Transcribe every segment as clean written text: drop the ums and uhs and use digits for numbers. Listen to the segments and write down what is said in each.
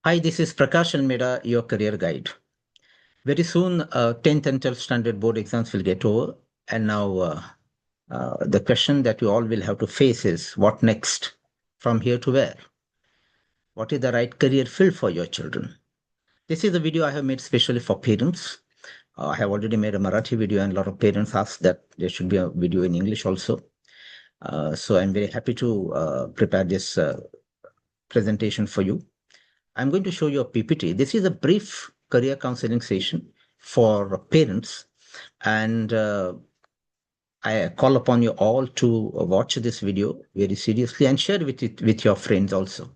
Hi, this is Prakash Almeida, your career guide. Very soon, 10th and 12th standard board exams will get over. And now the question that you all will have to face is what next? From here to where? What is the right career field for your children? This is a video I have made specially for parents. I have already made a Marathi video, and a lot of parents asked that there should be a video in English also. So I'm very happy to prepare this presentation for you. I'm going to show you a PPT. This is a brief career counseling session for parents, and I call upon you all to watch this video very seriously and share it with your friends also.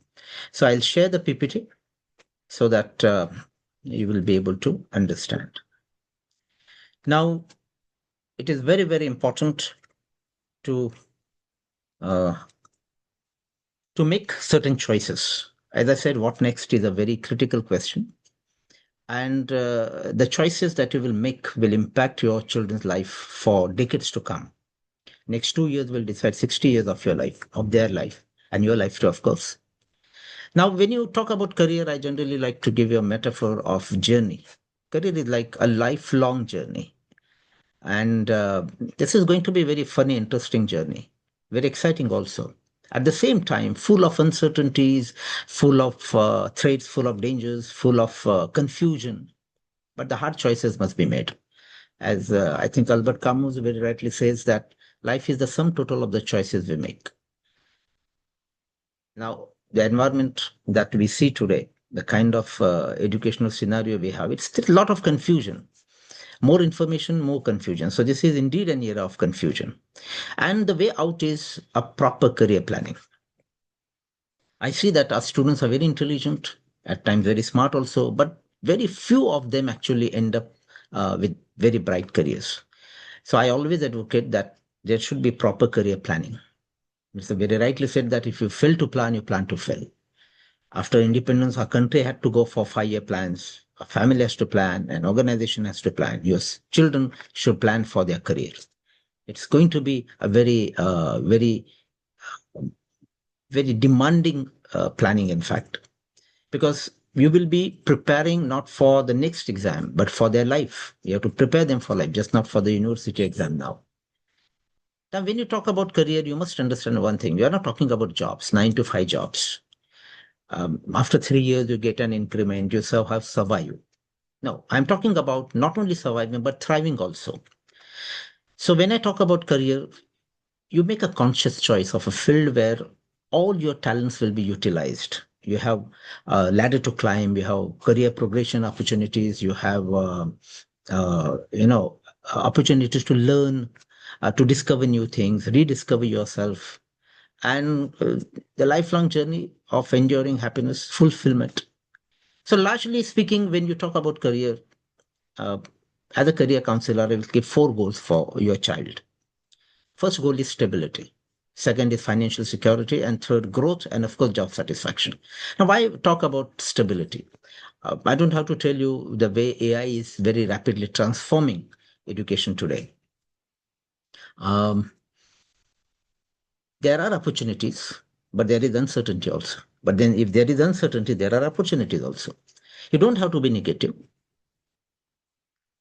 So I'll share the PPT so that you will be able to understand. Now, it is very, very important to make certain choices. As I said, what next is a very critical question. And the choices that you will make will impact your children's life for decades to come. Next 2 years will decide 60 years of your life, of their life, and your life too, of course. Now, when you talk about career, I generally like to give you a metaphor of journey. Career is like a lifelong journey. And this is going to be a very funny, interesting journey, very exciting also. At the same time, full of uncertainties, full of threats, full of dangers, full of confusion. But the hard choices must be made. As I think Albert Camus very rightly says that life is the sum total of the choices we make. Now, the environment that we see today, the kind of educational scenario we have, it's still a lot of confusion. More information, more confusion. So this is indeed an era of confusion. And the way out is a proper career planning. I see that our students are very intelligent, at times very smart also, but very few of them actually end up with very bright careers. So I always advocate that there should be proper career planning. Mr. very rightly said that if you fail to plan, you plan to fail. After independence, our country had to go for 5-year plans. A family has to plan, an organization has to plan. Your children should plan for their careers. It's going to be a very, very demanding planning, in fact, because you will be preparing not for the next exam, but for their life. You have to prepare them for life, just not for the university exam now. Now, when you talk about career, you must understand one thing. We are not talking about jobs, 9 to 5 jobs. After 3 years, you get an increment, you have survived. No, I'm talking about not only surviving, but thriving also. So when I talk about career, you make a conscious choice of a field where all your talents will be utilized. You have a ladder to climb, you have career progression opportunities, you have, opportunities to learn, to discover new things, rediscover yourself, and the lifelong journey of enduring happiness, fulfillment. So largely speaking, when you talk about career, as a career counselor, I will give 4 goals for your child. First goal is stability. Second is financial security. And third, growth. And of course, job satisfaction. Now, why talk about stability? I don't have to tell you the way AI is very rapidly transforming education today. There are opportunities, but there is uncertainty also. But then if there is uncertainty, there are opportunities also. You don't have to be negative.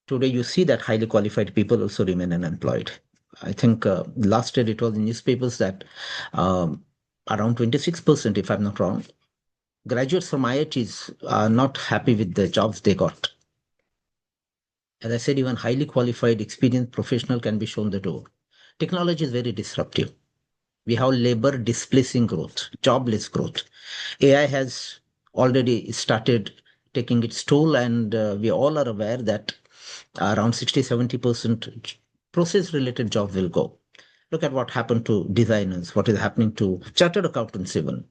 Today, you see that highly qualified people also remain unemployed. I think last year it was in newspapers that around 26%, if I'm not wrong, graduates from IITs are not happy with the jobs they got. As I said, even highly qualified, experienced professional can be shown the door. Technology is very disruptive. We have labor displacing growth, jobless growth. AI has already started taking its toll, and we all are aware that around 60-70% process related jobs will go. Look at what happened to designers, what is happening to chartered accountants even.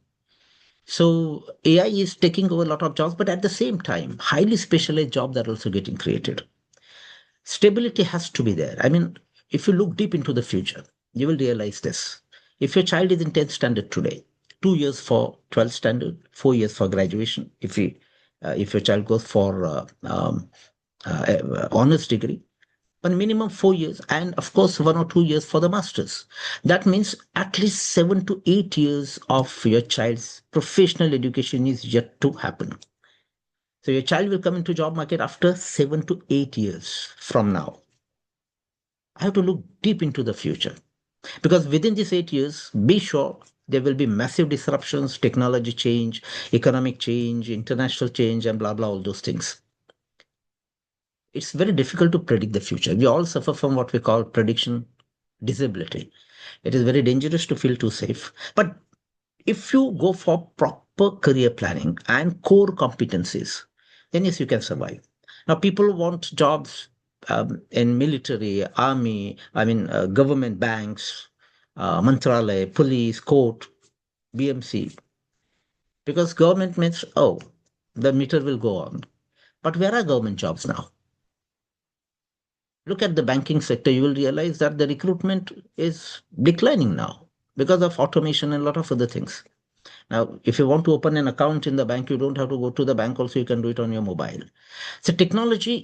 So AI is taking over a lot of jobs, but at the same time, highly specialized jobs are also getting created. Stability has to be there. I mean, if you look deep into the future, you will realize this. If your child is in 10th standard today, 2 years for 12th standard, 4 years for graduation. If your child goes for honors degree, but minimum 4 years, and of course 1 or 2 years for the masters. That means at least 7 to 8 years of your child's professional education is yet to happen. So your child will come into job market after 7 to 8 years from now. I have to look deep into the future because within these 8 years, be sure there will be massive disruptions, technology change, economic change, international change, and blah, blah, all those things. It's very difficult to predict the future. We all suffer from what we call prediction disability. It is very dangerous to feel too safe. But if you go for proper career planning and core competencies, then yes, you can survive. Now, people want jobs in military, army, government, banks, mantralaya, police, court, BMC, because government means, oh, the meter will go on. But where are government jobs now? Look at the banking sector, you will realize that the recruitment is declining now because of automation and a lot of other things. Now, if you want to open an account in the bank, you don't have to go to the bank. Also, you can do it on your mobile. So technology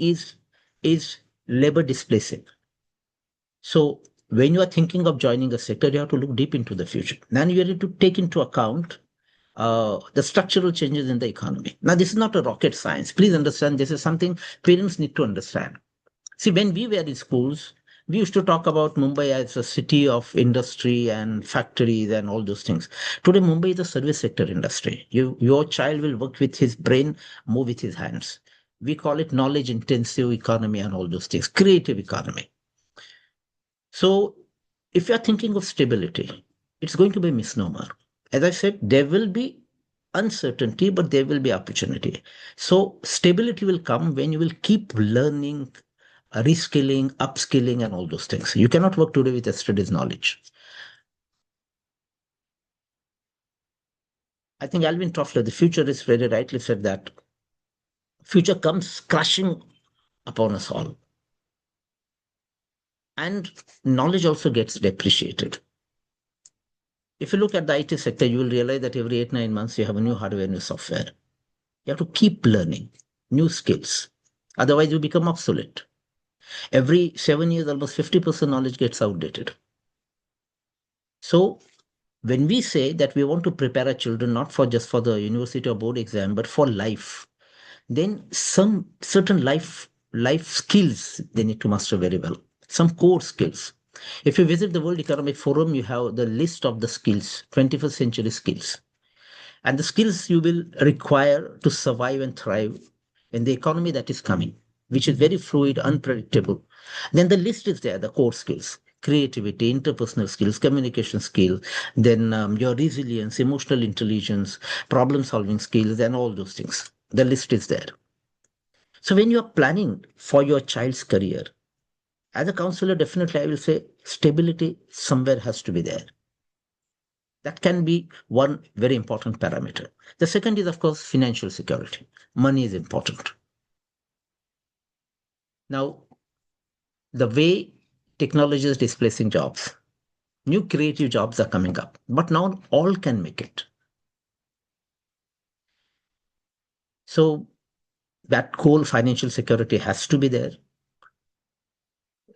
is labor displacing. So when you are thinking of joining a sector, you have to look deep into the future. Then you need to take into account the structural changes in the economy. Now, this is not a rocket science. Please understand, this is something parents need to understand. See, when we were in schools, we used to talk about Mumbai as a city of industry and factories and all those things. Today, Mumbai is a service sector industry. Your child will work with his brain, move with his hands. We call it knowledge intensive economy and all those things, creative economy. So, if you're thinking of stability, it's going to be a misnomer. As I said, there will be uncertainty, but there will be opportunity. So, stability will come when you will keep learning, reskilling, upskilling, and all those things. You cannot work today with yesterday's knowledge. I think Alvin Toffler, the futurist, very rightly said that future comes crashing upon us all. And knowledge also gets depreciated. If you look at the IT sector, you will realize that every 8, 9 months, you have a new hardware, new software. You have to keep learning new skills. Otherwise, you become obsolete. Every 7 years, almost 50% knowledge gets outdated. So when we say that we want to prepare our children not for just for the university or board exam, but for life, then some certain life skills they need to master very well. Some core skills. If you visit the World Economic Forum, you have the list of the skills, 21st century skills, and the skills you will require to survive and thrive in the economy that is coming, which is very fluid, unpredictable. Then the list is there, the core skills, creativity, interpersonal skills, communication skills, then your resilience, emotional intelligence, problem solving skills, and all those things. The list is there. So when you are planning for your child's career, as a counselor, definitely I will say stability somewhere has to be there. That can be one very important parameter. The second is, of course, financial security. Money is important. Now, the way technology is displacing jobs, new creative jobs are coming up, but now all can make it. So that whole financial security has to be there.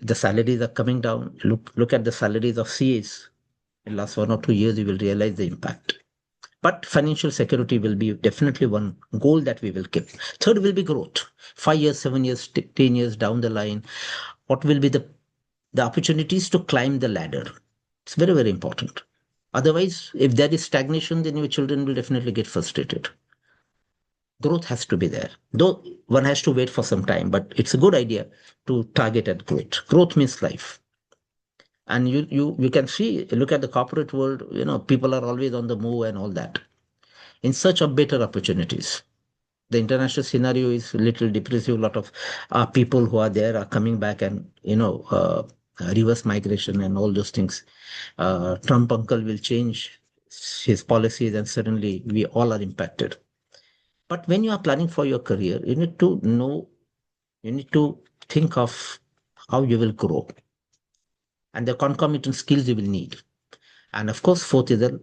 The salaries are coming down. Look at the salaries of CAs. In the last 1 or 2 years, you will realize the impact. But financial security will be definitely one goal that we will keep. Third will be growth. 5 years, 7 years, 10 years down the line, what will be the opportunities to climb the ladder? It's very, very important. Otherwise, if there is stagnation, then your children will definitely get frustrated. Growth has to be there. Though one has to wait for some time, but it's a good idea to target at growth. Growth means life. And you can see, look at the corporate world, people are always on the move and all that in search of better opportunities. The international scenario is a little depressive. A lot of people who are there are coming back and, reverse migration and all those things. Trump uncle will change his policies and suddenly we all are impacted. But when you are planning for your career, you need to know, you need to think of how you will grow and the concomitant skills you will need. And of course, fourth is the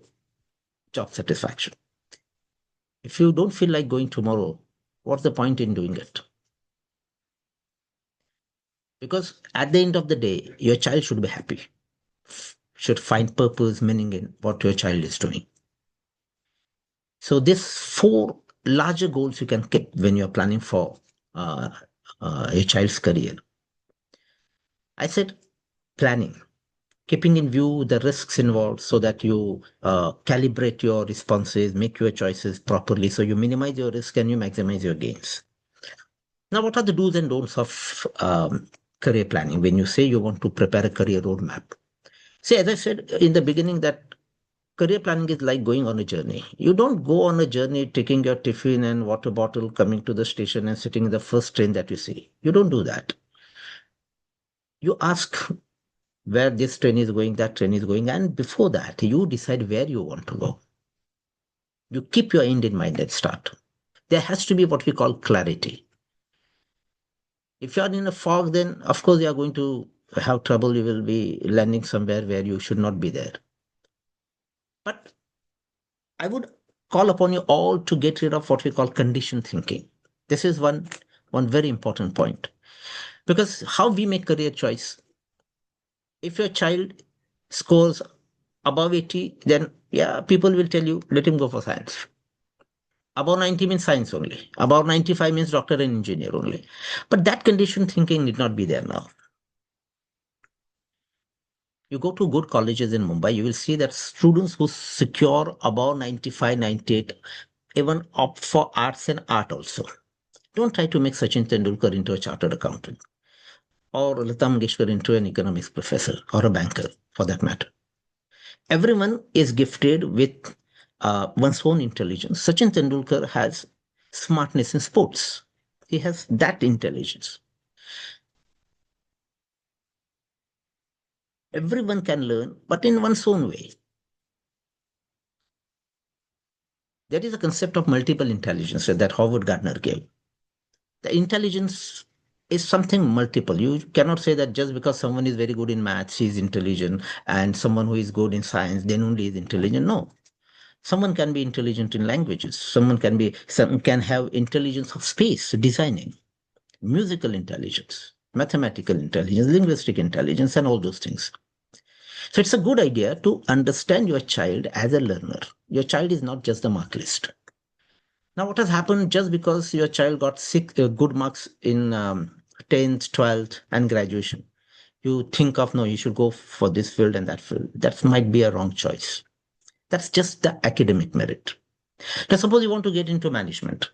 job satisfaction. If you don't feel like going tomorrow, what's the point in doing it? Because at the end of the day, your child should be happy, should find purpose, meaning in what your child is doing. So this four larger goals you can keep when you're planning for uh, a child's career. I said planning, keeping in view the risks involved so that you calibrate your responses, make your choices properly, so you minimize your risk and you maximize your gains. Now, what are the do's and don'ts of career planning when you say you want to prepare a career roadmap? See, as I said in the beginning, that career planning is like going on a journey. You don't go on a journey taking your tiffin and water bottle, coming to the station and sitting in the first train that you see. You don't do that. You ask where this train is going, that train is going, and before that, you decide where you want to go. You keep your end in mind at start. There has to be what we call clarity. If you are in a fog, then of course you are going to have trouble. You will be landing somewhere where you should not be there. But I would call upon you all to get rid of what we call conditioned thinking. This is one very important point. Because how we make career choice, if your child scores above 80, then yeah, people will tell you, let him go for science. Above 90 means science only. Above 95 means doctor and engineer only. But that conditioned thinking need not be there now. You go to good colleges in Mumbai, you will see that students who secure above 95, 98 even opt for arts and art also. Don't try to make Sachin Tendulkar into a chartered accountant or Lata Mangeshkar into an economics professor or a banker for that matter. Everyone is gifted with one's own intelligence. Sachin Tendulkar has smartness in sports. He has that intelligence. Everyone can learn, but in one's own way. There is a concept of multiple intelligence that Howard Gardner gave. The intelligence is something multiple. You cannot say that just because someone is very good in maths, he is intelligent, and someone who is good in science, then only is intelligent. No. Someone can be intelligent in languages. Some can have intelligence of space, designing, musical intelligence, mathematical intelligence, linguistic intelligence, and all those things. So it's a good idea to understand your child as a learner. Your child is not just a mark list. Now, what has happened just because your child got good marks in 10th, 12th, and graduation, you think of, no, you should go for this field and that field. That might be a wrong choice. That's just the academic merit. Now, suppose you want to get into management.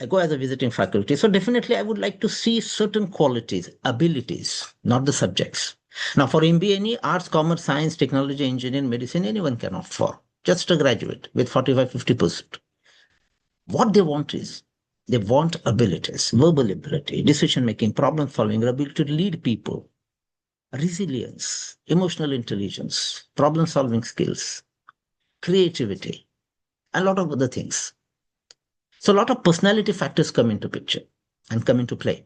I go as a visiting faculty. So definitely I would like to see certain qualities, abilities, not the subjects. Now for MBA, any arts, commerce, science, technology, engineering, medicine, anyone can opt for. Just a graduate with 45, 50%. What they want is, they want abilities, verbal ability, decision making, problem solving, ability to lead people, resilience, emotional intelligence, problem solving skills, creativity, and a lot of other things. So a lot of personality factors come into picture and come into play.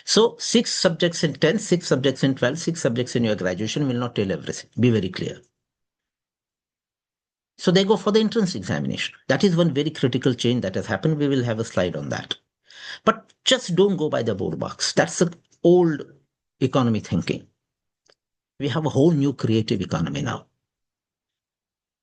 So 6 subjects in 10, 6 subjects in 12, 6 subjects in your graduation will not tell everything. Be very clear. So they go for the entrance examination. That is one very critical change that has happened. We will have a slide on that. But just don't go by the board box. That's the old economy thinking. We have a whole new creative economy now.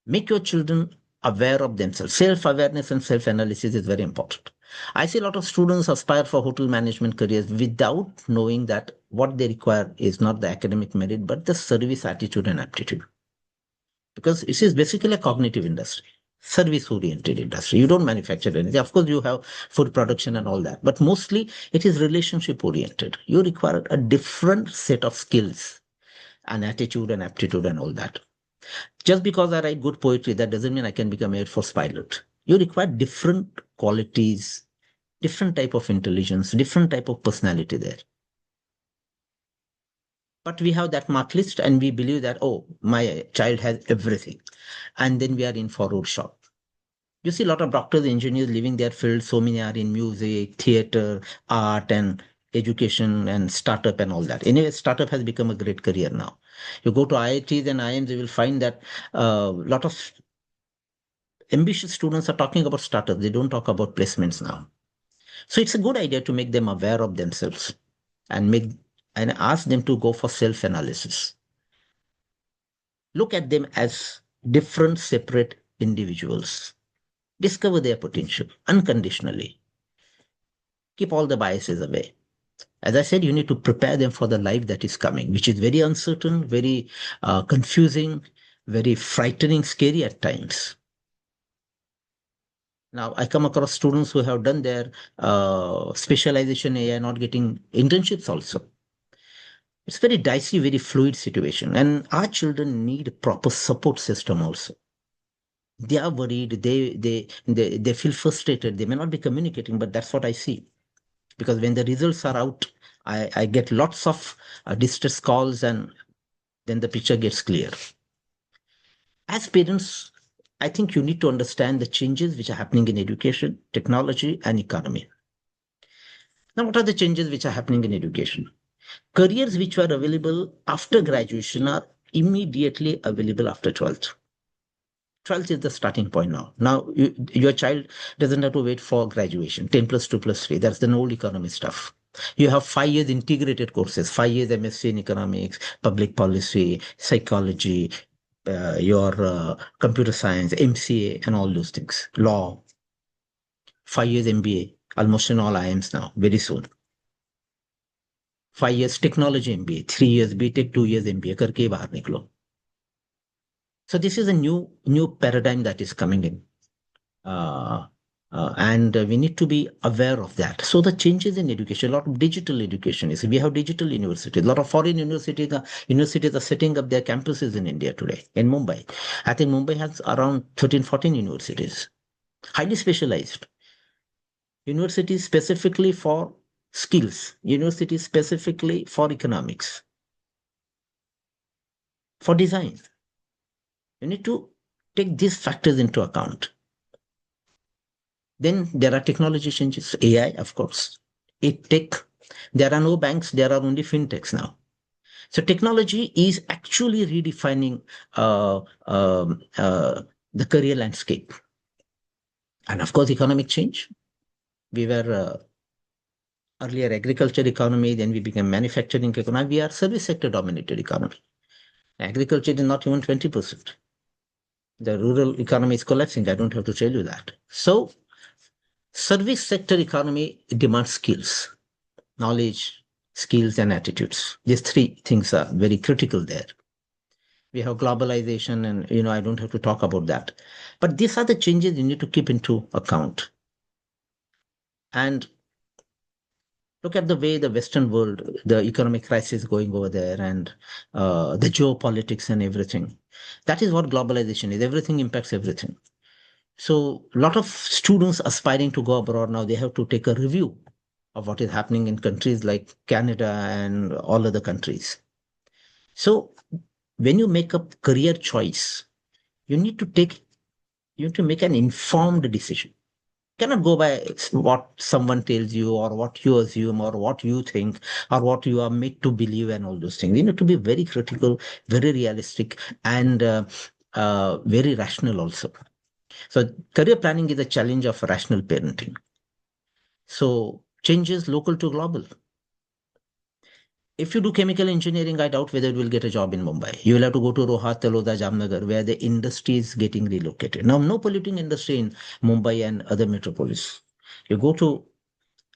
Make your children aware of themselves. Self-awareness and self-analysis is very important. I see a lot of students aspire for hotel management careers without knowing that what they require is not the academic merit, but the service attitude and aptitude. Because this is basically a cognitive industry, service-oriented industry. You don't manufacture anything. Of course, you have food production and all that, but mostly it is relationship-oriented. You require a different set of skills and attitude and aptitude and all that. Just because I write good poetry, that doesn't mean I can become Air Force pilot. You require different qualities, different type of intelligence, different type of personality there. But we have that mark list and we believe that, oh, my child has everything. And then we are in forward shop. You see a lot of doctors, engineers leaving their field. So many are in music, theater, art, and education and startup and all that. Anyway, startup has become a great career now. You go to IITs and IIMs, you will find that a lot of ambitious students are talking about startups. They don't talk about placements now. So it's a good idea to make them aware of themselves and ask them to go for self-analysis. Look at them as different, separate individuals. Discover their potential unconditionally. Keep all the biases away. As I said, you need to prepare them for the life that is coming, which is very uncertain, very confusing, very frightening, scary at times. Now, I come across students who have done their specialization AI, not getting internships also. It's very dicey, very fluid situation. And our children need a proper support system also. They are worried, they feel frustrated, they may not be communicating, but that's what I see. Because when the results are out, I get lots of distress calls, and then the picture gets clear. As parents, I think you need to understand the changes which are happening in education, technology, and economy. Now, what are the changes which are happening in education? Careers which were available after graduation are immediately available after 12th. 12th is the starting point now. Now, your child doesn't have to wait for graduation, 10 plus 2 plus 3. That's the old economy stuff. You have 5 years integrated courses, 5 years MSc in economics, public policy, psychology, your computer science, MCA, and all those things. Law, 5 years MBA, almost in all IIMs now, very soon. 5 years technology MBA, 3 years BTech, 2 years MBA, करके बाहर निकलो. So this is a new paradigm that is coming in. And we need to be aware of that. So the changes in education, a lot of digital education is. We have digital universities. A lot of foreign universities are setting up their campuses in India today, in Mumbai. I think Mumbai has around 13, 14 universities, highly specialized. Universities specifically for skills, universities specifically for economics, for design. You need to take these factors into account. Then there are technology changes, AI, of course, tech. There are no banks, there are only fintechs now. So technology is actually redefining the career landscape. And of course, economic change. We were earlier agriculture economy, then we became manufacturing economy. We are service sector dominated economy. Agriculture is not even 20%. The rural economy is collapsing. I don't have to tell you that. So service sector economy demands skills, knowledge, skills, and attitudes. These three things are very critical there. We have globalization, and I don't have to talk about that. But these are the changes you need to keep into account. And look at the way the Western world, the economic crisis going over there, and the geopolitics and everything. That is what globalization is. Everything impacts everything. So a lot of students aspiring to go abroad now, they have to take a review of what is happening in countries like Canada and all other countries. So when you make a career choice, you need to make an informed decision. You cannot go by what someone tells you, or what you assume, or what you think, or what you are made to believe, and all those things. You need to be very critical, very realistic, and very rational also. So career planning is a challenge of rational parenting. So changes local to global. If you do chemical engineering, I doubt whether you will get a job in Mumbai. You will have to go to Rohat, Taloda, Jamnagar, where the industry is getting relocated. Now, no polluting industry in Mumbai and other metropolis. You go to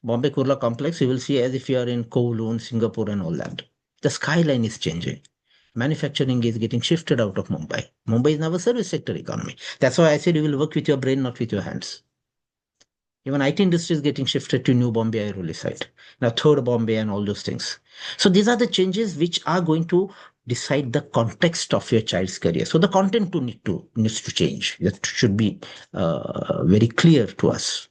Bombay Kurla complex, you will see as if you are in Kowloon, Singapore, and all that. The skyline is changing. Manufacturing is getting shifted out of Mumbai. Mumbai is now a service sector economy. That's why I said you will work with your brain, not with your hands. Even IT industry is getting shifted to New Bombay Airoli site. Now, Third Bombay and all those things. So these are the changes which are going to decide the context of your child's career. So the content needs to change. That should be very clear to us.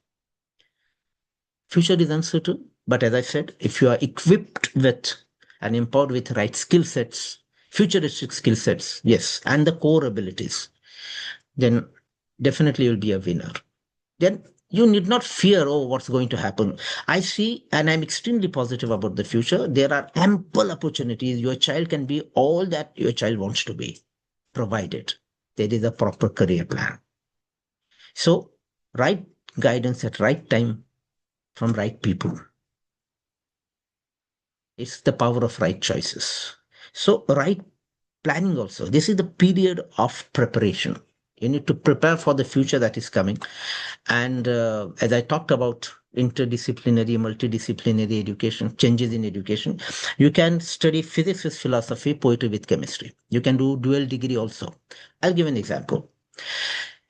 Future is uncertain, but as I said, if you are equipped with and empowered with right skill sets, futuristic skill sets, yes, and the core abilities, then definitely you'll be a winner. Then you need not fear, oh, what's going to happen. I see, and I'm extremely positive about the future. There are ample opportunities. Your child can be all that your child wants to be, provided there is a proper career plan. So, right guidance at right time from right people. It's the power of right choices. So, right planning also. This is the period of preparation. You need to prepare for the future that is coming. And as I talked about interdisciplinary, multidisciplinary education, changes in education, you can study physics with philosophy, poetry with chemistry. You can do dual degree also. I'll give an example.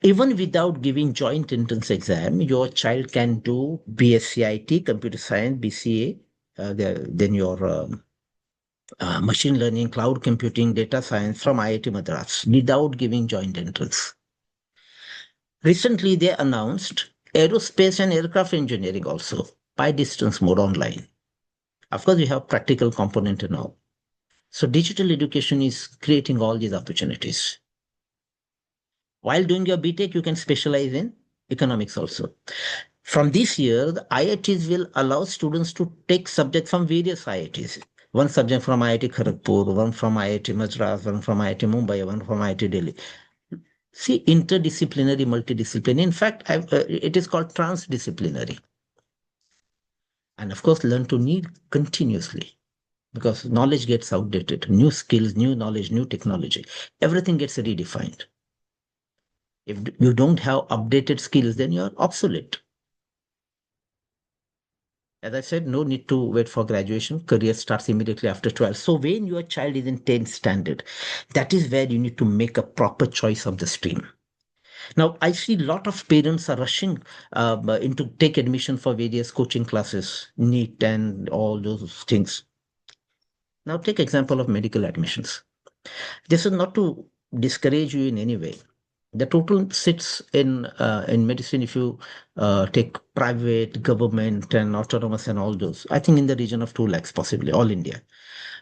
Even without giving joint entrance exam, your child can do BSc computer science, BCA, then your machine learning, cloud computing, data science from IIT Madras without giving joint entrance. Recently, they announced aerospace and aircraft engineering also by distance mode online. Of course, we have practical component and all. So digital education is creating all these opportunities. While doing your BTech, you can specialize in economics also. From this year, the IITs will allow students to take subjects from various IITs. One subject from IIT Kharagpur, one from IIT Madras, one from IIT Mumbai, one from IIT Delhi. See, interdisciplinary, multidisciplinary. In fact, it is called transdisciplinary. And of course, learn to need continuously because knowledge gets outdated. New skills, new knowledge, new technology, everything gets redefined. If you don't have updated skills, then you're obsolete. As I said, no need to wait for graduation. Career starts immediately after 12. So when your child is in 10th standard, that is where you need to make a proper choice of the stream. Now, I see a lot of parents are rushing into take admission for various coaching classes, NEET and all those things. Now, take example of medical admissions. This is not to discourage you in any way. The total sits in medicine, if you take private, government, and autonomous and all those, I think in the region of 2 lakhs, possibly all India.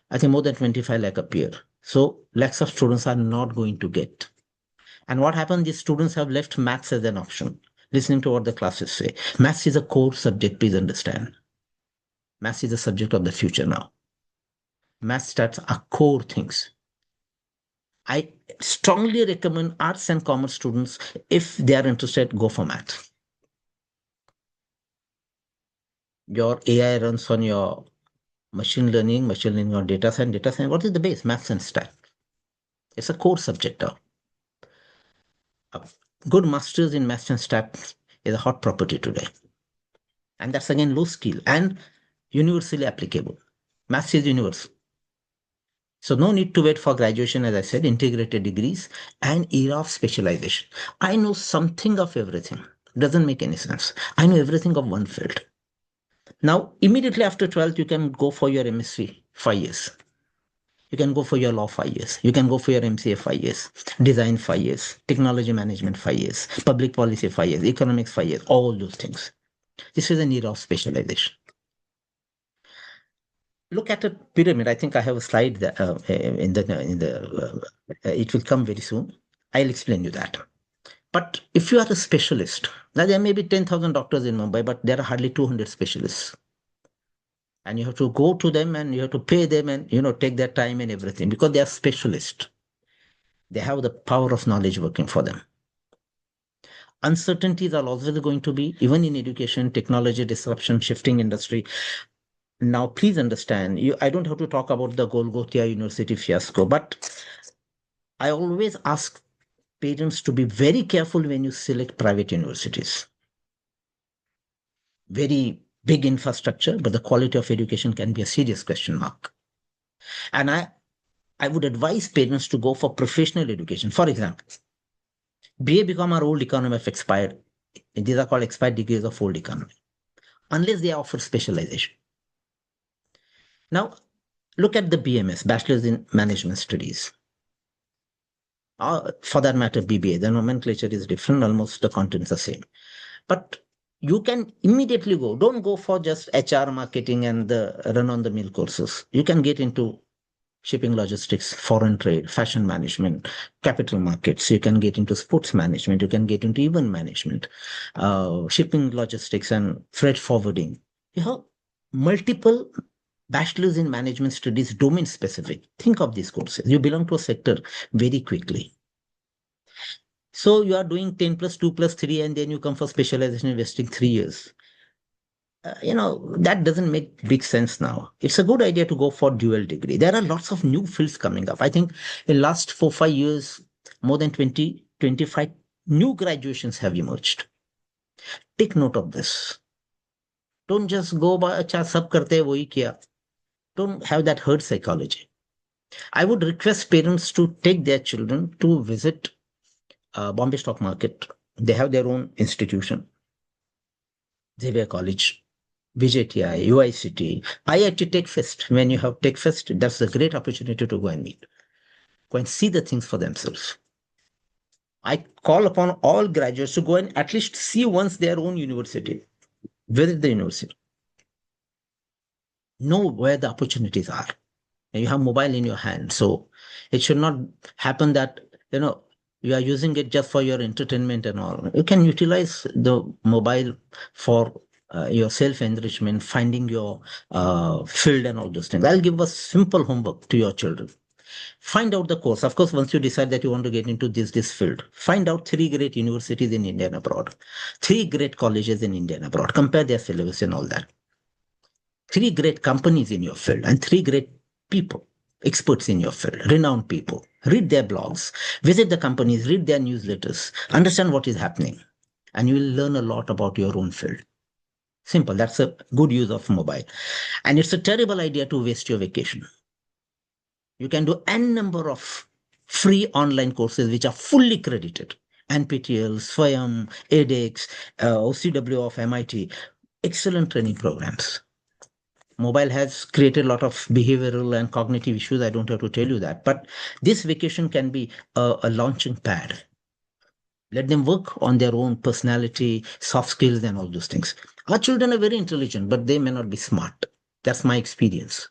I think more than 25 lakh appear. So lakhs of students are not going to get. And what happened, these students have left maths as an option. Listening to what the classes say. Maths is a core subject, please understand. Maths is the subject of the future now. Maths stats are core things. I strongly recommend arts and commerce students, if they are interested, go for math. Your AI runs on your machine learning on data science. What is the base? Maths and stat. It's a core subject now. A good masters in maths and stat is a hot property today. And that's again low skill and universally applicable. Maths is universal. So no need to wait for graduation, as I said, integrated degrees and era of specialization. I know something of everything. Doesn't make any sense. I know everything of one field. Now, immediately after 12th, you can go for your MSc 5 years. You can go for your law 5 years. You can go for your MCA 5 years, design 5 years, technology management 5 years, public policy 5 years, economics 5 years, all those things. This is an era of specialization. Look at a pyramid. I think I have a slide that, it will come very soon. I'll explain you that. But if you are a specialist, now there may be 10,000 doctors in Mumbai, but there are hardly 200 specialists. And you have to go to them and you have to pay them and, take their time and everything because they are specialists. They have the power of knowledge working for them. Uncertainties are always going to be, even in education, technology disruption, shifting industry. Now, please understand, I don't have to talk about the Golgothia University fiasco, but I always ask parents to be very careful when you select private universities. Very big infrastructure, but the quality of education can be a serious question mark. And I would advise parents to go for professional education. For example, BA become our old economy of expired. These are called expired degrees of old economy, unless they offer specialization. Now, look at the BMS, Bachelor's in Management Studies. For that matter, BBA, the nomenclature is different, almost the contents are same. But you can immediately go, don't go for just HR marketing and the run-on-the-mill courses. You can get into shipping logistics, foreign trade, fashion management, capital markets. You can get into sports management. You can get into event management, shipping logistics and freight forwarding. You have multiple bachelor's in management studies, domain specific. Think of these courses. You belong to a sector very quickly. So you are doing 10 plus 2 plus 3, and then you come for specialization investing 3 years. That doesn't make big sense now. It's a good idea to go for dual degree. There are lots of new fields coming up. I think in last 4, 5 years, more than 20 25 new graduations have emerged. Take note of this. Don't just go by acha sab karte hai wahi kiya. Don't have that herd psychology. I would request parents to take their children to visit Bombay Stock Market. They have their own institution, Xavier College, BJTI, UICT, IIT Tech Fest. When you have Tech Fest, that's a great opportunity to go and meet. Go and see the things for themselves. I call upon all graduates to go and at least see once their own university, visit the university, know where the opportunities are. And you have mobile in your hand, so it should not happen that you are using it just for your entertainment and all. You can utilize the mobile for your self enrichment, finding your field and all those things. I'll give a simple homework to your children. Find out the course. Of course, once you decide that you want to get into this field, find out three great universities in India and abroad, three great colleges in India and abroad. Compare their syllabus and all that. Three great companies in your field and three great people, experts in your field, renowned people. Read their blogs, visit the companies, read their newsletters, understand what is happening, and you will learn a lot about your own field. Simple. That's a good use of mobile. And it's a terrible idea to waste your vacation. You can do n number of free online courses which are fully credited. NPTEL, SWAYAM, edX, OCW of MIT, excellent training programs. Mobile has created a lot of behavioral and cognitive issues. I don't have to tell you that. But this vacation can be a launching pad. Let them work on their own personality, soft skills, and all those things. Our children are very intelligent, but they may not be smart. That's my experience.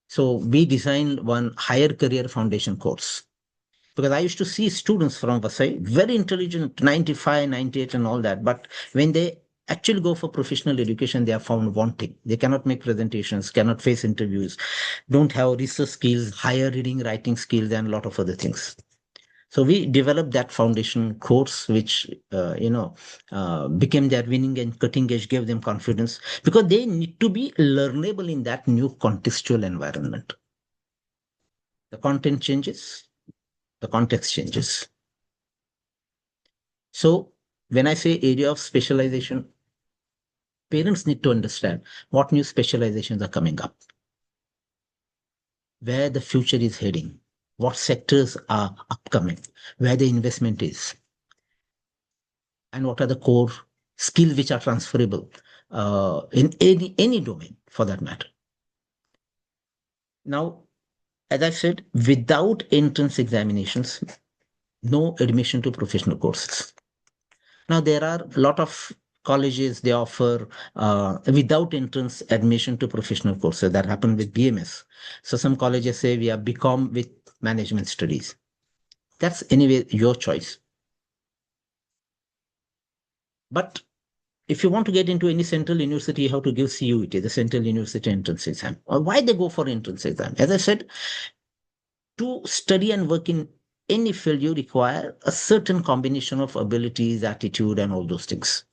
So we designed one higher career foundation course because I used to see students from Vasai, very intelligent, 95, 98 and all that. But when they actually go for professional education, they are found wanting. They cannot make presentations, cannot face interviews, don't have research skills, higher reading, writing skills, and a lot of other things. So we developed that foundation course, which became their winning and cutting edge, gave them confidence because they need to be learnable in that new contextual environment. The content changes, the context changes. So when I say area of specialization, parents need to understand what new specializations are coming up, where the future is heading, what sectors are upcoming, where the investment is, and what are the core skills which are transferable in any domain for that matter. Now, as I said, without entrance examinations, no admission to professional courses. Now, there are a lot of colleges, they offer without entrance admission to professional courses. That happened with BMS. So some colleges say we are BCom with management studies. That's anyway your choice. But if you want to get into any central university, you have to give CUET, the Central University Entrance Exam. Or why they go for entrance exam? As I said, to study and work in any field, you require a certain combination of abilities, attitude, and all those things.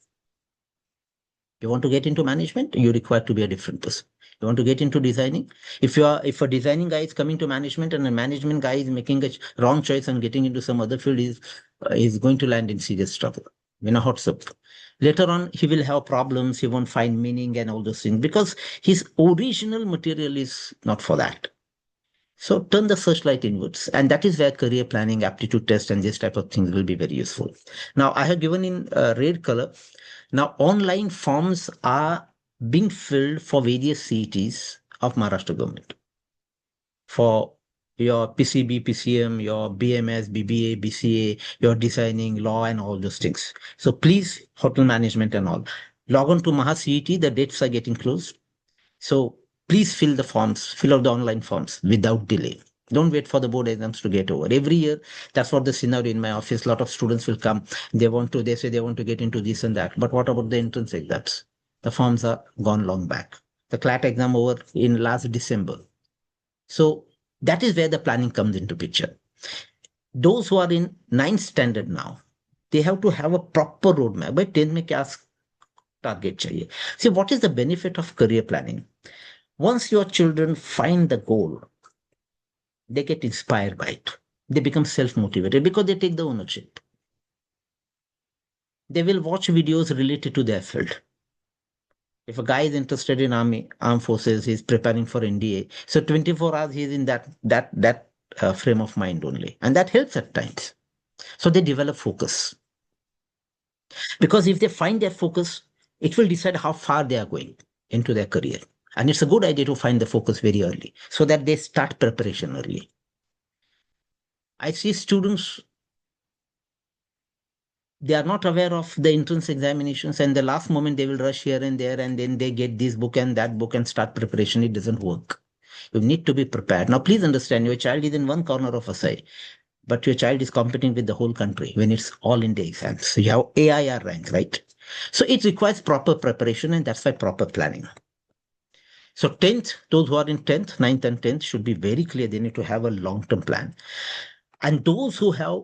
You want to get into management, you require to be a different person. You want to get into designing, if a designing guy is coming to management and a management guy is making a wrong choice and getting into some other field, is going to land in serious trouble, in a hot soup. Later on, he will have problems, he won't find meaning and all those things because his original material is not for that. So turn the searchlight inwards, and that is where career planning, aptitude test, and this type of things will be very useful. Now, I have given in red color. Now, online forms are being filled for various CETs of Maharashtra government. For your PCB, PCM, your BMS, BBA, BCA, your designing, law, and all those things. So please, hotel management and all, log on to Maha CET. The dates are getting closed. So please fill the forms, fill out the online forms without delay. Don't wait for the board exams to get over. Every year, that's what the scenario in my office. A lot of students will come. They say they want to get into this and that. But what about the entrance exams? The forms are gone long back. The CLAT exam over in last December. So that is where the planning comes into picture. Those who are in ninth standard now, they have to have a proper roadmap. But 10 mein kya target chahiye? See, what is the benefit of career planning? Once your children find the goal, they get inspired by it. They become self-motivated because they take the ownership. They will watch videos related to their field. If a guy is interested in armed forces, he's preparing for NDA. So 24 hours he's in that frame of mind only, and that helps at times. So they develop focus, because if they find their focus, it will decide how far they are going into their career. And it's a good idea to find the focus very early so that they start preparation early. I see students, they are not aware of the entrance examinations, and the last moment they will rush here and there, and then they get this book and that book and start preparation. It doesn't work. You need to be prepared. Now, please understand, your child is in one corner of a side, but your child is competing with the whole country when it's all in the exams. So you have AIR rank, right? So it requires proper preparation, and that's why proper planning. So 10th, those who are in 10th, 9th and 10th should be very clear. They need to have a long-term plan. And those who have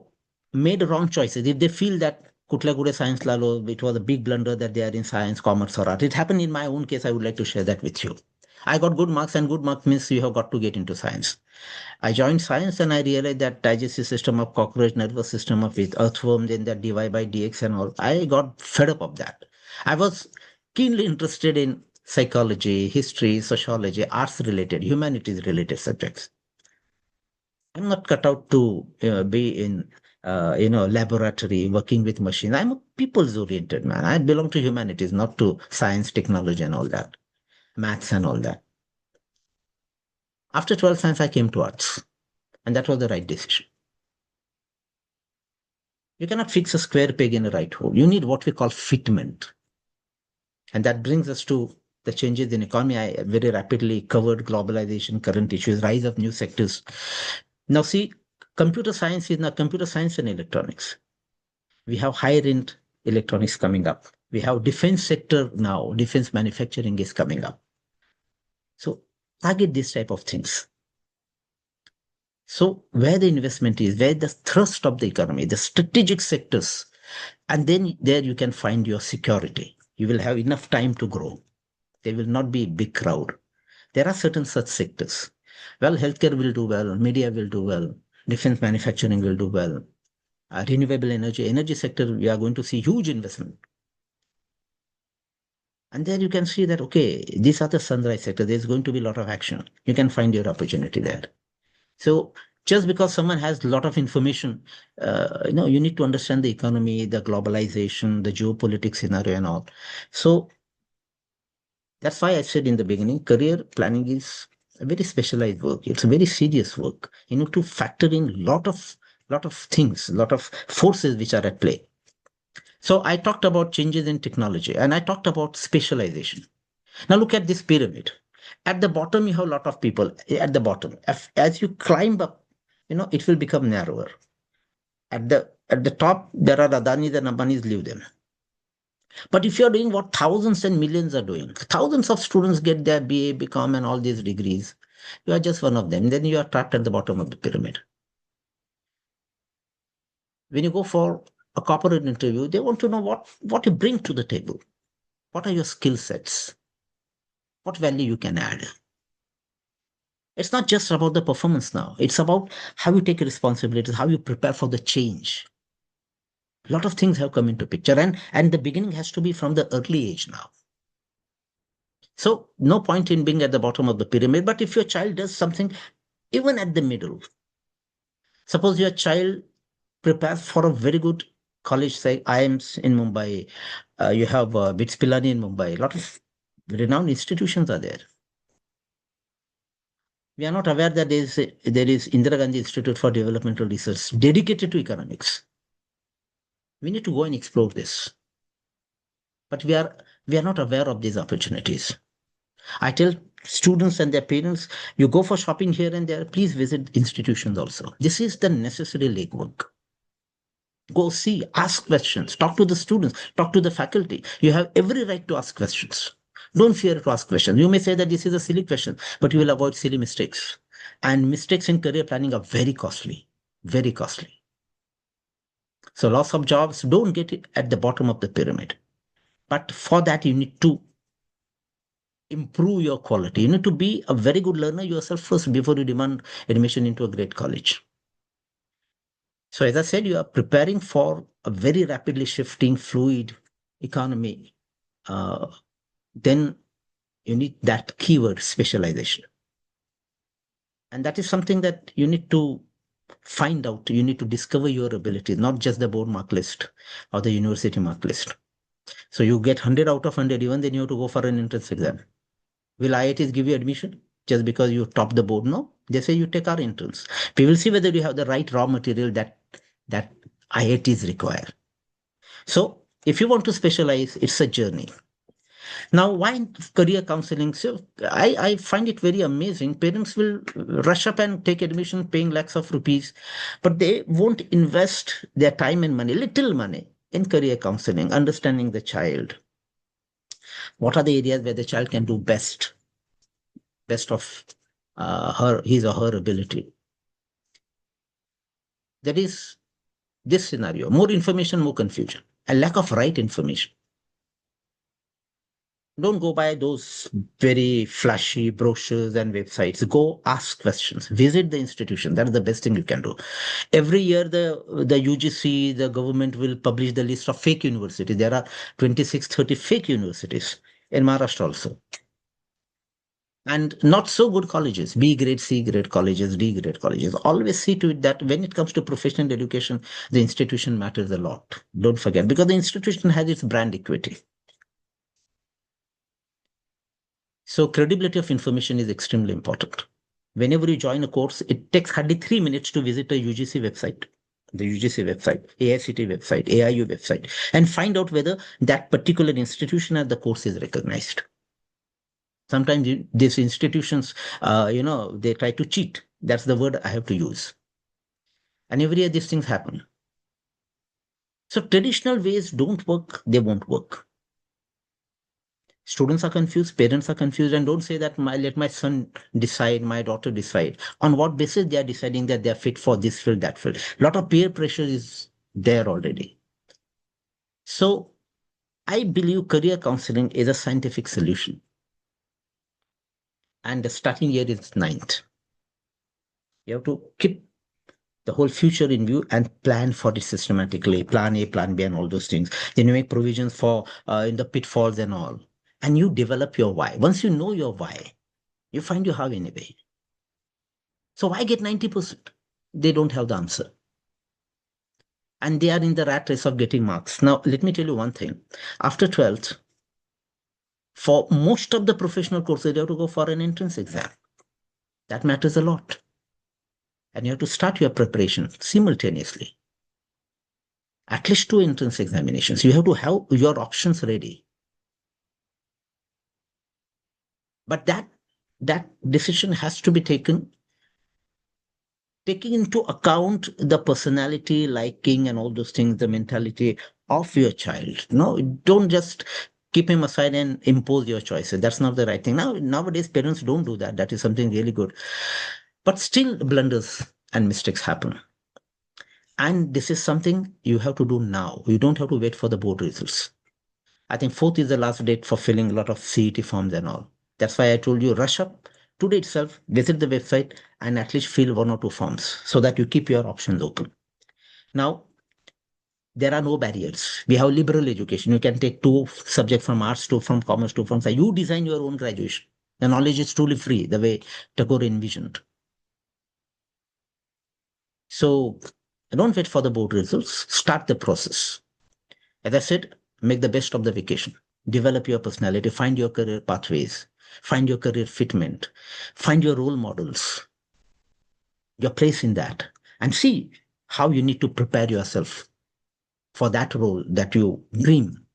made wrong choices, if they feel that Kutla Gure Science Lalo, it was a big blunder that they are in science, commerce, or art. It happened in my own case. I would like to share that with you. I got good marks, and good marks means you have got to get into science. I joined science and I realized that digestive system of cockroach, nervous system of with earthworm, then that dy by dx and all. I got fed up of that. I was keenly interested in psychology, history, sociology, arts related, humanities related subjects. I'm not cut out to be in laboratory working with machines. I'm a people's oriented man. I belong to humanities, not to science, technology, and all that, maths and all that. After 12th science, I came to arts, and that was the right decision. You cannot fix a square peg in a right hole. You need what we call fitment. And that brings us to the changes in economy. I very rapidly covered globalization, current issues, rise of new sectors. Now see, computer science is now computer science and electronics. We have higher end electronics coming up. We have defense sector now, defense manufacturing is coming up. So target this type of things. So where the investment is, where the thrust of the economy, the strategic sectors, and then there you can find your security. You will have enough time to grow. There will not be a big crowd. There are certain such sectors. Well, healthcare will do well, media will do well, defense manufacturing will do well, renewable energy sector, we are going to see huge investment. And there you can see that, okay, these are the sunrise sector. There's going to be a lot of action. You can find your opportunity there. So just because someone has a lot of information, you need to understand the economy, the globalization, the geopolitics scenario and all. So that's why I said in the beginning, career planning is a very specialized work. It's a very serious work. You need to factor in lot of things, lot of forces which are at play. So I talked about changes in technology and I talked about specialization. Now look at this pyramid. At the bottom, you have a lot of people at the bottom. As you climb up, it will become narrower. At the top, there are Adanis and Ambanis, leave them. But if you're doing what thousands and millions are doing, thousands of students get their BA, BCom, and all these degrees. You are just one of them. Then you are trapped at the bottom of the pyramid. When you go for a corporate interview, they want to know what you bring to the table. What are your skill sets? What value you can add? It's not just about the performance now. It's about how you take responsibilities, how you prepare for the change. A lot of things have come into picture, and the beginning has to be from the early age now. So no point in being at the bottom of the pyramid, but if your child does something even at the middle, suppose your child prepares for a very good college, say IIMs in Mumbai, you have BITS Pilani in Mumbai, a lot of renowned institutions are there. We are not aware that there is Indira Gandhi Institute for Developmental Research dedicated to economics. We need to go and explore this. But we are not aware of these opportunities. I tell students and their parents, you go for shopping here and there, please visit institutions also. This is the necessary legwork. Go see, ask questions, talk to the students, talk to the faculty. You have every right to ask questions. Don't fear to ask questions. You may say that this is a silly question, but you will avoid silly mistakes. And mistakes in career planning are very costly, very costly. So loss of jobs, don't get it at the bottom of the pyramid. But for that, you need to improve your quality. You need to be a very good learner yourself first before you demand admission into a great college. So as I said, you are preparing for a very rapidly shifting, fluid economy. Uh, then you need that keyword specialization. And that is something that you need to find out. You need to discover your ability, not just the board mark list or the university mark list. So you get 100 out of 100, even then you have to go for an entrance exam. Will IITs give you admission just because you top the board? No. They say you take our entrance. We will see whether you have the right raw material that IITs require. So if you want to specialize, it's a journey. Now, why career counseling? So I find it very amazing. Parents will rush up and take admission, paying lakhs of rupees, but they won't invest their time and money, little money, in career counseling, understanding the child. What are the areas where the child can do best of his or her ability? That is this scenario: more information, more confusion, a lack of right information. Don't go by those very flashy brochures and websites. Go ask questions. Visit the institution. That is the best thing you can do. Every year, the UGC, the government will publish the list of fake universities. There are 26, 30 fake universities in Maharashtra also. And not so good colleges, B grade, C grade colleges, D grade colleges. Always see to it that when it comes to professional education, the institution matters a lot. Don't forget, because the institution has its brand equity. So credibility of information is extremely important. Whenever you join a course, it takes hardly 3 minutes to visit a UGC website, the UGC website, AICT website, AIU website, and find out whether that particular institution at the course is recognized. Sometimes these institutions, they try to cheat. That's the word I have to use. And every year these things happen. So traditional ways don't work, they won't work. Students are confused, parents are confused, and don't say that let my son decide, my daughter decide. On what basis they are deciding that they are fit for this field, that field? A lot of peer pressure is there already. So I believe career counseling is a scientific solution. And the starting year is ninth. You have to keep the whole future in view and plan for it systematically. Plan A, plan B, and all those things. Then you make provisions for in the pitfalls and all. And you develop your why. Once you know your why, you find your how anyway. So why get 90%? They don't have the answer. And they are in the rat race of getting marks. Now, let me tell you one thing. After 12th, for most of the professional courses, you have to go for an entrance exam. That matters a lot. And you have to start your preparation simultaneously. At least two entrance examinations. You have to have your options ready. But that decision has to be taking into account the personality, liking, and all those things, the mentality of your child. No, don't just keep him aside and impose your choices. That's not the right thing. Nowadays, parents don't do that. That is something really good. But still, blunders and mistakes happen. And this is something you have to do now. You don't have to wait for the board results. I think 4th is the last date for filling a lot of CET forms and all. That's why I told you rush up today itself, visit the website, and at least fill one or two forms so that you keep your options open. Now, there are no barriers. We have liberal education. You can take two subjects from arts, two from commerce, two from science. You design your own graduation. The knowledge is truly free, the way Tagore envisioned. So don't wait for the board results. Start the process. As I said, make the best of the vacation. Develop your personality, find your career pathways, find your career fitment, find your role models, your place in that, and see how you need to prepare yourself for that role that you dream.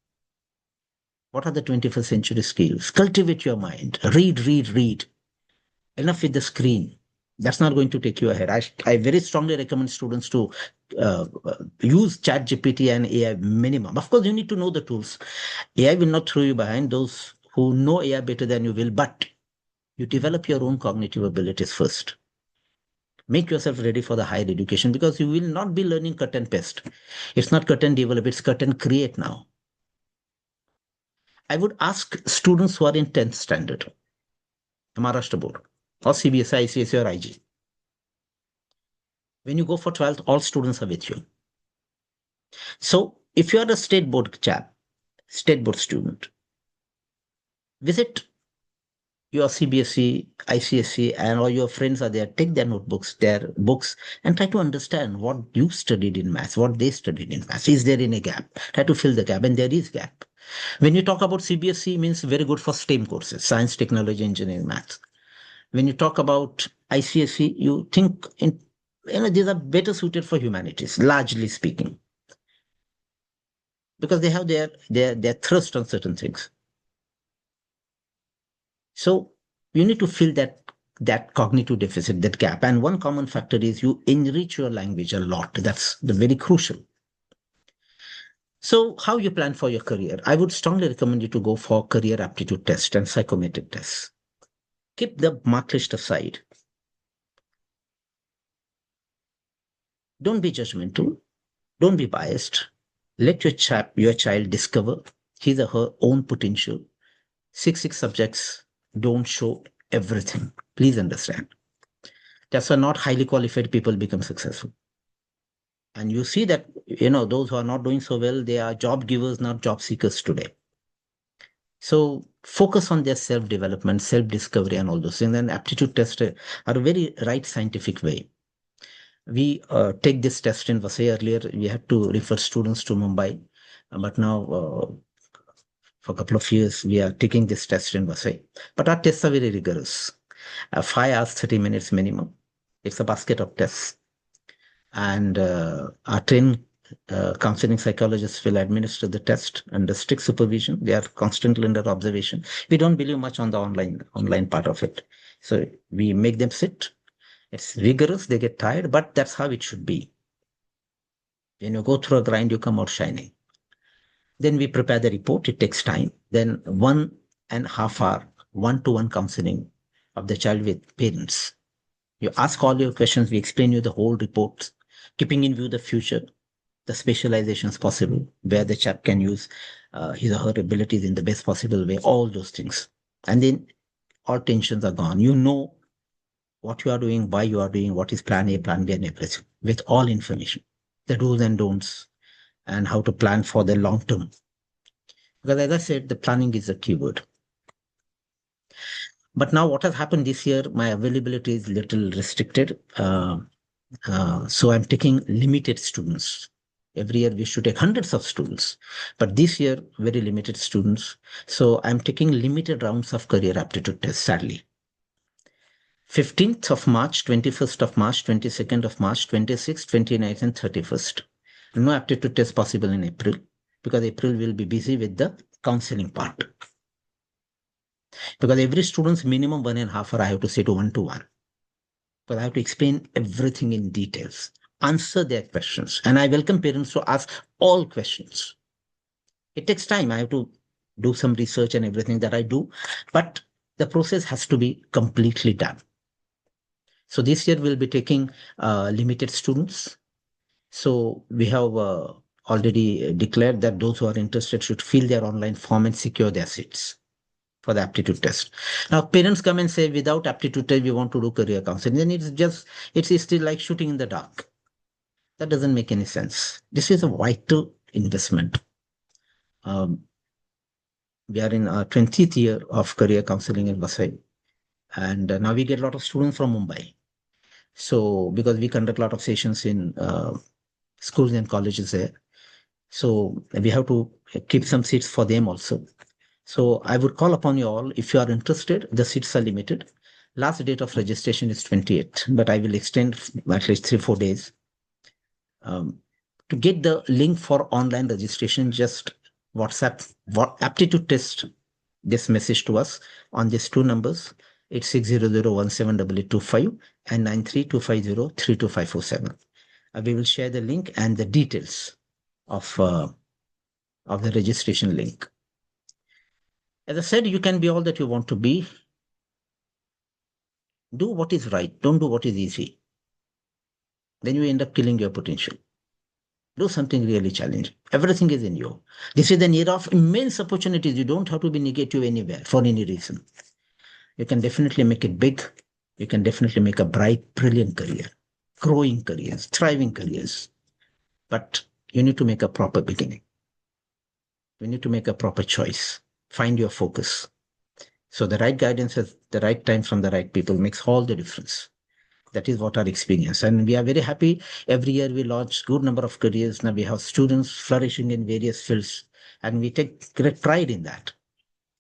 What are the 21st century skills? Cultivate your mind. Read, read, read. Enough with the screen. That's not going to take you ahead. I very strongly recommend students to use ChatGPT and AI minimum. Of course, you need to know the tools. AI will not throw you behind. Those who know AI better than you will, but you develop your own cognitive abilities first. Make yourself ready for the higher education because you will not be learning cut and paste. It's not cut and develop, it's cut and create now. I would ask students who are in 10th standard, Maharashtra board, or CBSI, ICSE, or IG. When you go for 12th, all students are with you. So if you are a state board state board student, visit your CBSE, ICSE, and all your friends are there. Take their notebooks, their books, and try to understand what you studied in maths, what they studied in maths. Is there any gap? Try to fill the gap, and there is gap. When you talk about CBSE, means very good for STEM courses, science, technology, engineering, maths. When you talk about ICSE, you think these are better suited for humanities, largely speaking, because they have their thrust on certain things. So you need to fill that cognitive deficit, that gap. And one common factor is you enrich your language a lot. That's the very crucial. So how you plan for your career? I would strongly recommend you to go for career aptitude test and psychometric tests. Keep the mark list aside. Don't be judgmental. Don't be biased. Let your child discover his or her own potential. Six subjects don't show everything. Please understand. That's why not highly qualified people become successful. And you see that, those who are not doing so well, they are job givers, not job seekers today. So focus on their self-development, self-discovery, and all those things. And aptitude tests are a very right scientific way. We take this test in Vasai. Earlier, we had to refer students to Mumbai, but now for a couple of years, we are taking this test in Vasai. But our tests are very rigorous. 5 hours, 30 minutes minimum. It's a basket of tests. And our trained counseling psychologists will administer the test under strict supervision. They are constantly under observation. We don't believe much on the online part of it. So we make them sit. It's rigorous. They get tired, but that's how it should be. When you go through a grind, you come out shining. Then we prepare the report. It takes time. Then 1.5 hour one-to-one counseling of the child with parents. You ask all your questions. We explain you the whole report, keeping in view the future, the specializations possible, where the chap can use his or her abilities in the best possible way, all those things. And then all tensions are gone. You know what you are doing, why you are doing, what is plan A, plan B, and everything, with all information, the do's and don'ts, and how to plan for the long term. Because as I said, the planning is the keyword. But now what has happened this year, my availability is little restricted. So I'm taking limited students. Every year we should take hundreds of students, but this year very limited students. So I'm taking limited rounds of career aptitude tests, sadly. 15th of March, 21st of March, 22nd of March, 26th, 29th, and 31st. No aptitude test possible in April because April will be busy with the counseling part. Because every student's minimum 1.5 hour I have to say to one-to-one. But I have to explain everything in details, answer their questions. And I welcome parents to ask all questions. It takes time. I have to do some research and everything that I do, but the process has to be completely done. So this year we'll be taking limited students. So we have already declared that those who are interested should fill their online form and secure their seats for the aptitude test. Now, parents come and say, without aptitude test, we want to do career counseling. Then it's still like shooting in the dark. That doesn't make any sense. This is a vital investment. We are in our 20th year of career counseling in Vasai. And now we get a lot of students from Mumbai. So, because we conduct a lot of sessions in schools and colleges there. So we have to keep some seats for them also. So I would call upon you all, if you are interested, the seats are limited. Last date of registration is 28th, but I will extend at least 3-4 days. To get the link for online registration, just WhatsApp aptitude test this message to us on these two numbers, 8600178825 and 9325032547. We will share the link and the details of the registration link. As I said, you can be all that you want to be. Do what is right. Don't do what is easy. Then you end up killing your potential. Do something really challenging. Everything is in you. This is an era of immense opportunities. You don't have to be negative anywhere for any reason. You can definitely make it big. You can definitely make a bright, brilliant career. growing careers, thriving careers. But you need to make a proper beginning. You need to make a proper choice. Find your focus. So the right guidance at the right time from the right people makes all the difference. That is what our experience. And we are very happy. Every year we launch good number of careers. Now we have students flourishing in various fields, and we take great pride in that.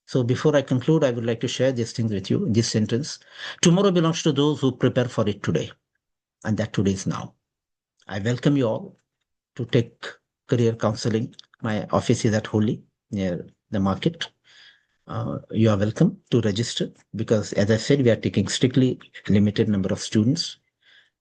So before I conclude, I would like to share these things with you. This sentence: tomorrow belongs to those who prepare for it today, and that today is now. I welcome you all to take career counseling. My office is at Holy near the market. You are welcome to register because, as I said, we are taking strictly limited number of students,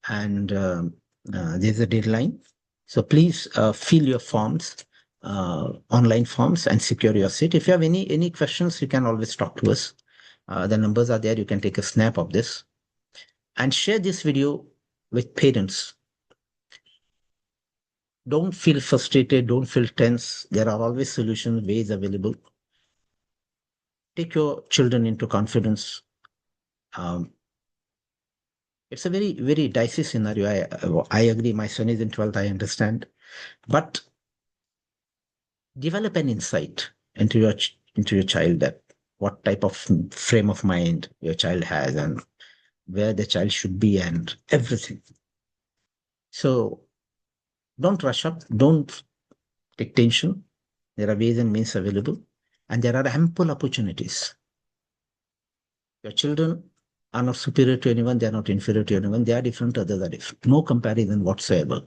and there's a deadline. So please fill your forms, online forms, and secure your seat. If you have any questions, you can always talk to us. The numbers are there. You can take a snap of this and share this video with parents. Don't feel frustrated. Don't feel tense. There are always solutions, ways available. Take your children into confidence. Um, it's a very, very dicey scenario. I agree. My son is in 12th. I understand. But develop an insight into your child, that what type of frame of mind your child has and where the child should be and everything. So don't rush up. Don't take tension. There are ways and means available, and there are ample opportunities. Your children are not superior to anyone. They are not inferior to anyone. They are different. Others are different. No comparison whatsoever.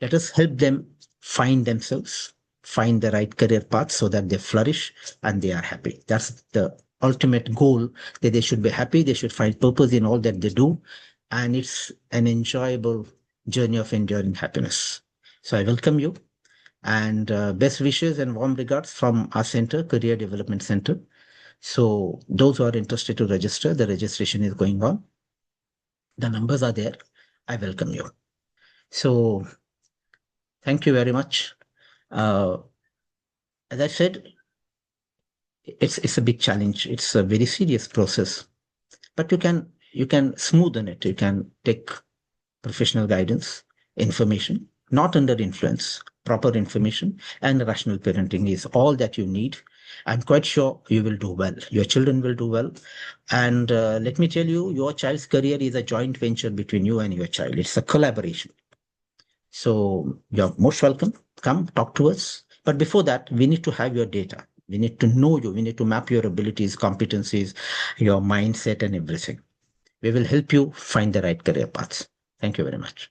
Let us help them find themselves, find the right career path so that they flourish and they are happy. That's the ultimate goal, that they should be happy. They should find purpose in all that they do. And it's an enjoyable journey of enduring happiness. So I welcome you, and best wishes and warm regards from our center, Career Development Center. So those who are interested to register, the registration is going on. The numbers are there. I welcome you. So thank you very much. Uh, as I said, it's a big challenge. It's a very serious process, but you can smoothen it. You can take professional guidance, information, not under influence, proper information, and rational parenting is all that you need. I'm quite sure you will do well. Your children will do well. And let me tell you, your child's career is a joint venture between you and your child. It's a collaboration. So you're most welcome. Come talk to us. But before that, we need to have your data. We need to know you. We need to map your abilities, competencies, your mindset, and everything. We will help you find the right career paths. Thank you very much.